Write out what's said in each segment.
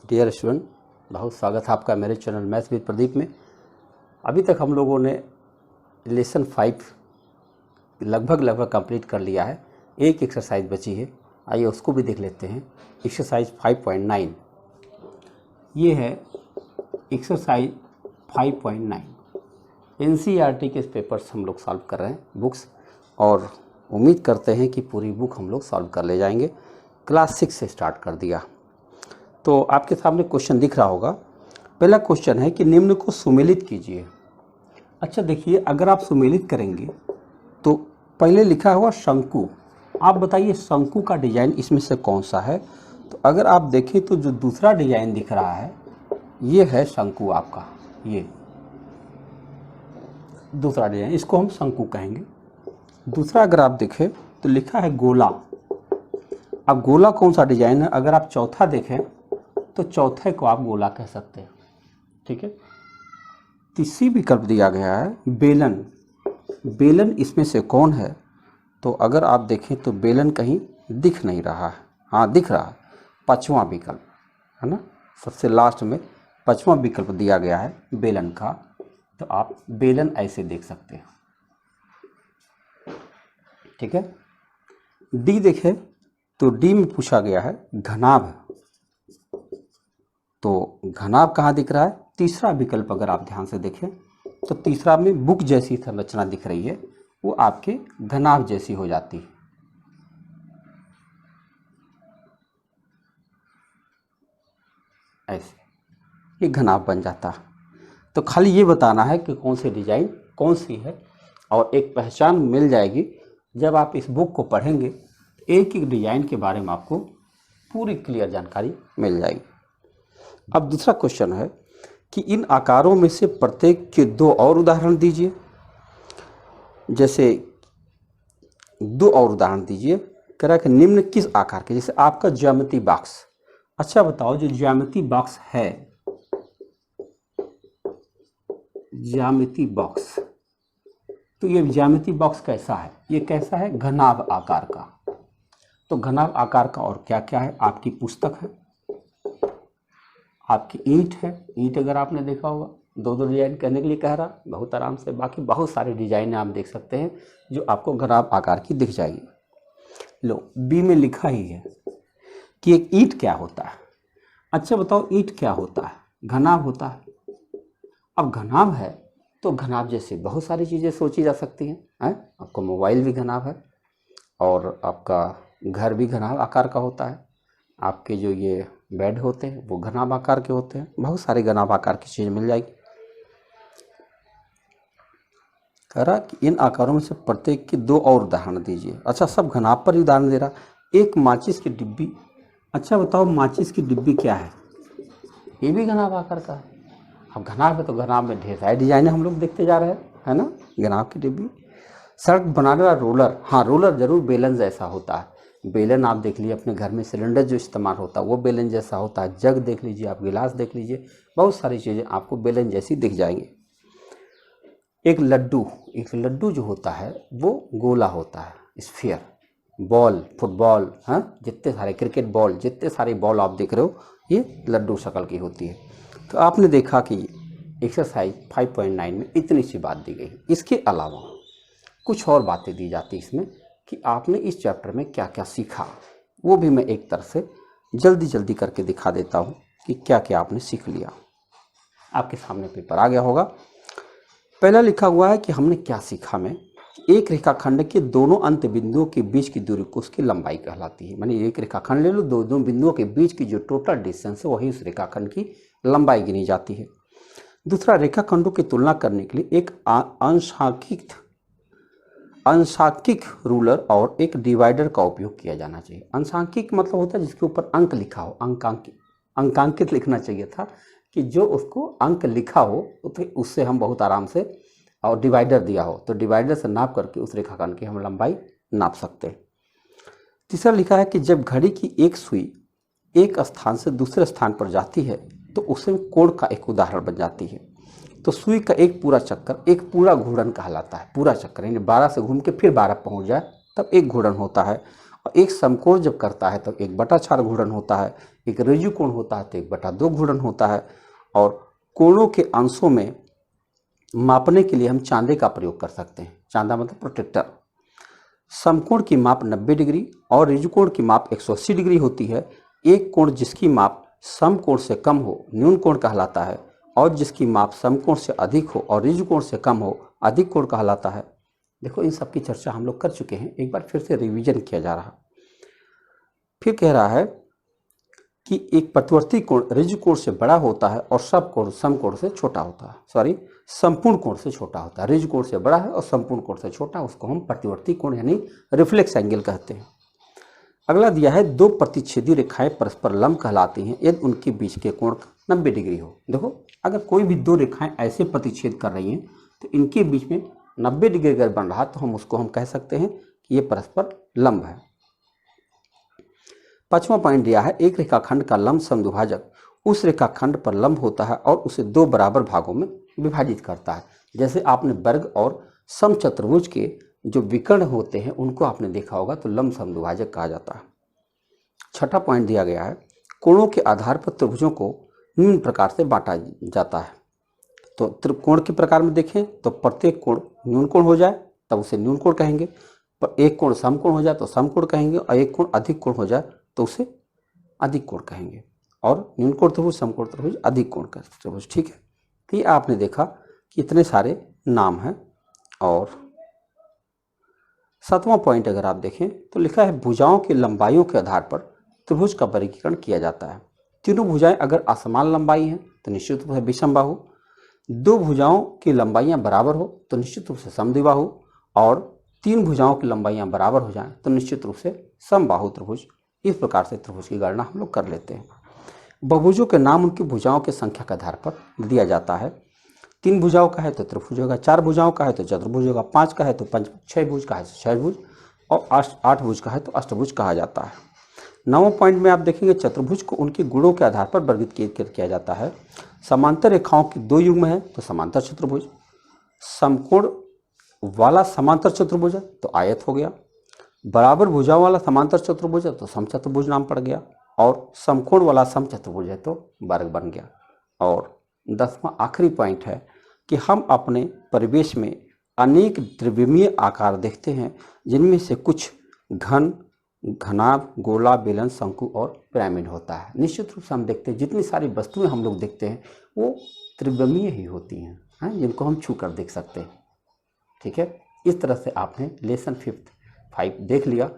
Dear student, बहुत स्वागत है आपका मेरे चैनल मैथ्स विद प्रदीप में। अभी तक हम लोगों ने लेसन 5 लगभग कंप्लीट कर लिया है। एक एक्सरसाइज बची है, आइए उसको भी देख लेते हैं। एक्सरसाइज 5.9 ये है। एक्सरसाइज 5.9 NCERT के पेपर्स हम लोग सॉल्व कर रहे हैं बुक्स, और उम्मीद करते हैं कि पूरी बुक हम लोग सॉल्व कर ले जाएंगे। क्लास 6 से स्टार्ट कर दिया तो आपके सामने क्वेश्चन दिख रहा होगा। पहला क्वेश्चन है कि निम्न को सुमेलित कीजिए। अच्छा देखिए, अगर आप सुमेलित करेंगे तो पहले लिखा हुआ शंकु। आप बताइए शंकु का डिजाइन इसमें से कौन सा है। तो अगर आप देखें तो जो दूसरा डिजाइन दिख रहा है ये है शंकु आपका, ये दूसरा डिजाइन, इसको हम शंकु कहेंगे। दूसरा अगर आप देखें तो लिखा है गोला। अब गोला कौन सा डिजाइन है, अगर आप चौथा देखें तो चौथे को आप गोला कह सकते हैं, ठीक है। तीसरी विकल्प दिया गया है बेलन। बेलन इसमें से कौन है, तो अगर आप देखें तो बेलन कहीं दिख नहीं रहा है। हाँ दिख रहा है, पांचवा विकल्प है ना, सबसे लास्ट में पांचवा विकल्प दिया गया है बेलन का। तो आप बेलन ऐसे देख सकते हैं, ठीक है। डी देखें तो डी में पूछा गया है घनाभ। तो घनाभ कहाँ दिख रहा है, तीसरा विकल्प अगर आप ध्यान से देखें तो तीसरा में बुक जैसी संरचना दिख रही है, वो आपके घनाभ जैसी हो जाती है। ऐसे ये घनाभ बन जाता है। तो खाली ये बताना है कि कौन सी डिजाइन कौन सी है, और एक पहचान मिल जाएगी। जब आप इस बुक को पढ़ेंगे एक एक डिजाइन के बारे में आपको पूरी क्लियर जानकारी मिल जाएगी। अब दूसरा क्वेश्चन है कि इन आकारों में से प्रत्येक के 2 और उदाहरण दीजिए। जैसे 2 और उदाहरण दीजिए, कह रहा है कि निम्न किस आकार के, जैसे आपका ज्यामिति बॉक्स। अच्छा बताओ, जो ज्यामिति बॉक्स है, ज्यामिति बॉक्स, तो ये ज्यामिति बॉक्स कैसा है, ये कैसा है, घनाभ आकार का। तो घनाभ आकार का और क्या क्या है, आपकी पुस्तक है, आपकी ईंट है। ईंट अगर आपने देखा होगा, 2 डिजाइन करने के लिए कह रहा, बहुत आराम से। बाकी बहुत सारे डिजाइन आप देख सकते हैं जो आपको घनाभ आकार की दिख जाएगी। लो बी में लिखा ही है कि एक ईंट क्या होता है। अच्छा बताओ ईंट क्या होता है, घनाभ होता है। अब घनाभ है तो घनाभ जैसे बहुत सारी चीज़ें सोची जा सकती हैं, आपका मोबाइल भी घनाभ है, और आपका घर भी घनाभ आकार का होता है, आपके जो ये बेड होते हैं वो घनाभ आकार के होते हैं। बहुत सारे घनाभ आकार की चीज़ मिल जाएगी। कह रहा कि इन आकारों में से प्रत्येक के 2 और उदाहरण दीजिए। अच्छा सब घनाभ पर ही उदाहरण दे रहा। एक माचिस की डिब्बी। अच्छा बताओ माचिस की डिब्बी क्या है, ये भी घनाभ आकार का है। अब घनाभ है तो घनाभ में ढेर सारे डिजाइन हम लोग देखते जा रहे हैं, है ना। घनाभ की डिब्बी। सड़क बनाने वाला रोलर, हाँ रोलर जरूर बेलन जैसा होता है। बेलन आप देख लीजिए अपने घर में सिलेंडर जो इस्तेमाल होता है वो बेलन जैसा होता है। जग देख लीजिए आप, गिलास देख लीजिए, बहुत सारी चीज़ें आपको बेलन जैसी दिख जाएंगी। एक लड्डू जो होता है वो गोला होता है, स्फीयर। बॉल, फुटबॉल, हाँ जितने सारे क्रिकेट बॉल, जितने सारे बॉल आप देख रहे हो ये लड्डू शक्ल की होती है। तो आपने देखा कि एक्सरसाइज 5.9 में इतनी सी बात दी गई। इसके अलावा कुछ और बातें दी जाती इसमें कि आपने इस चैप्टर में क्या क्या सीखा, वो भी मैं एक तरह से जल्दी करके दिखा देता हूँ कि क्या क्या आपने सीख लिया। आपके सामने पेपर आ गया होगा। पहला लिखा हुआ है कि हमने क्या सीखा में, एक रेखाखंड के दोनों अंत बिंदुओं के बीच की दूरी को उसकी लंबाई कहलाती है। माने एक रेखाखंड ले लो, दोनों बिंदुओं के बीच की जो टोटल डिस्टेंस है वही उस रेखाखंड की लंबाई गिनी जाती है। दूसरा, रेखाखंडों की तुलना करने के लिए एक अंशांकिक रूलर और एक डिवाइडर का उपयोग किया जाना चाहिए। अंशांकिक मतलब होता है जिसके ऊपर अंक लिखा हो, अंकांकित लिखना चाहिए था कि जो उसको अंक लिखा हो तो उससे हम बहुत आराम से, और डिवाइडर दिया हो तो डिवाइडर से नाप करके उस रेखाखंड की हम लंबाई नाप सकते हैं। तीसरा लिखा है कि जब घड़ी की एक सुई एक स्थान से दूसरे स्थान पर जाती है तो उसे कोण का एक उदाहरण बन जाती है। तो सुई का एक पूरा चक्कर एक पूरा घूर्णन कहलाता है। पूरा चक्कर यानी 12 से घूम के फिर 12 पहुंच जाए तब एक घूर्णन होता है। और एक समकोण जब करता है तो 1/4 घूर्णन होता है, एक ऋजु कोण होता है तो 1/2 घूर्णन होता है। और कोणों के अंशों में मापने के लिए हम चांदे का प्रयोग कर सकते हैं, चांदा मतलब प्रोटेक्टर। समकोण की माप 90 डिग्री और ऋजु कोण की माप 180 डिग्री होती है। एक कोण जिसकी माप समकोण से कम हो न्यून कोण कहलाता है, और जिसकी माप समकोण से अधिक हो और ऋजु कोण से कम हो अधिक कोण कहलाता है। देखो इन सब की चर्चा हम लोग कर चुके हैं, एक बार फिर से रिवीजन किया जा रहा। फिर कह रहा है कि एक प्रतिवर्ती कोण ऋजु कोण से बड़ा होता है और सब कोण समकोण से छोटा होता है, संपूर्ण कोण से छोटा होता है। ऋजु कोण से बड़ा है और संपूर्ण कोण से छोटा, उसको हम प्रतिवर्ती कोण यानी रिफ्लेक्स एंगल कहते हैं। अगला दिया है दो प्रतिच्छेदी रेखाएं परस्पर लंब कहलाती हैं यदि उनके बीच के कोण 90 डिग्री हो। देखो अगर कोई भी दो रेखाएं ऐसे प्रतिच्छेद कर रही हैं तो इनके बीच में 90 डिग्री अगर बन रहा तो हम कह सकते हैं कि ये परस्पर लंब है। 5वां पॉइंट दिया है एक रेखाखंड का लंब समद्विभाजक उस रेखाखंड पर लंब होता है और उसे दो बराबर भागों में विभाजित करता है। जैसे आपने वर्ग और समचतुर्भुज के जो विकर्ण होते हैं उनको आपने देखा होगा, तो लंब समद्विभाजक कहा जाता है। 6ठा पॉइंट दिया गया है कोणों के आधार पर त्रिभुजों को निम्न प्रकार से बांटा जाता है। तो त्रिकोण के प्रकार में देखें तो प्रत्येक कोण न्यून कोण हो जाए तब उसे न्यून कोण कहेंगे, पर एक कोण समकोण हो जाए तो समकोण कहेंगे, और एक कोण अधिक कोण हो जाए तो उसे अधिक कोण कहेंगे। और न्यून कोण त्रिभुज, समकोण त्रिभुज, अधिक कोण का त्रिभुज। ठीक है, तो ये आपने देखा कि इतने सारे नाम हैं। और 7वां पॉइंट अगर आप देखें तो लिखा है भुजाओं की लंबाइयों के आधार पर त्रिभुज का वर्गीकरण किया जाता है। तीनों भुजाएं अगर असमान लंबाई हैं तो निश्चित रूप से विषमबाहु, दो भुजाओं की लंबाइयां बराबर हो तो निश्चित रूप से समद्विबाहु, और तीन भुजाओं की लंबाइयां बराबर हो जाएं तो निश्चित रूप से समबाहु त्रिभुज। इस प्रकार से त्रिभुज की गणना हम लोग कर लेते हैं। बहुभुजों के नाम उनकी भुजाओं की संख्या के आधार पर दिया जाता है। 3 भुजाओं का है तो त्रिभुज होगा, 4 भुजाओं का है तो चतुर्भुज होगा, 5 का है तो पंचभुज, 6 भुज का है तो षट्भुज, और 8 भुज का है तो अष्टभुज कहा जाता है। 9वां पॉइंट में आप देखेंगे चतुर्भुज को उनके गुणों के आधार पर वर्गीकृत किया जाता है। समांतर रेखाओं की 2 युग्म है तो समांतर चतुर्भुज, समकोण वाला समांतर चतुर्भुज है तो आयत हो गया, बराबर भुजाओं वाला समांतर चतुर्भुज है तो समचतुर्भुज नाम पड़ गया, और समकोण वाला समचतुर्भुज है तो वर्ग बन गया। और 10वां आखिरी पॉइंट है कि हम अपने परिवेश में अनेक द्रव्यमीय आकार देखते हैं जिनमें से कुछ घन, घनाभ, गोला, बेलन, शंकु और पिरामिड होता है। निश्चित रूप से हम देखते हैं जितनी सारी वस्तुएं हम लोग देखते हैं वो त्रिविमीय ही होती हैं, जिनको हम छू कर देख सकते हैं। ठीक है, इस तरह से आपने लेसन 5 देख लिया।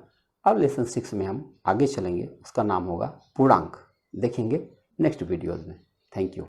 अब लेसन 6 में हम आगे चलेंगे, उसका नाम होगा पूर्णांक, देखेंगे नेक्स्ट वीडियोज़ में। Thank you.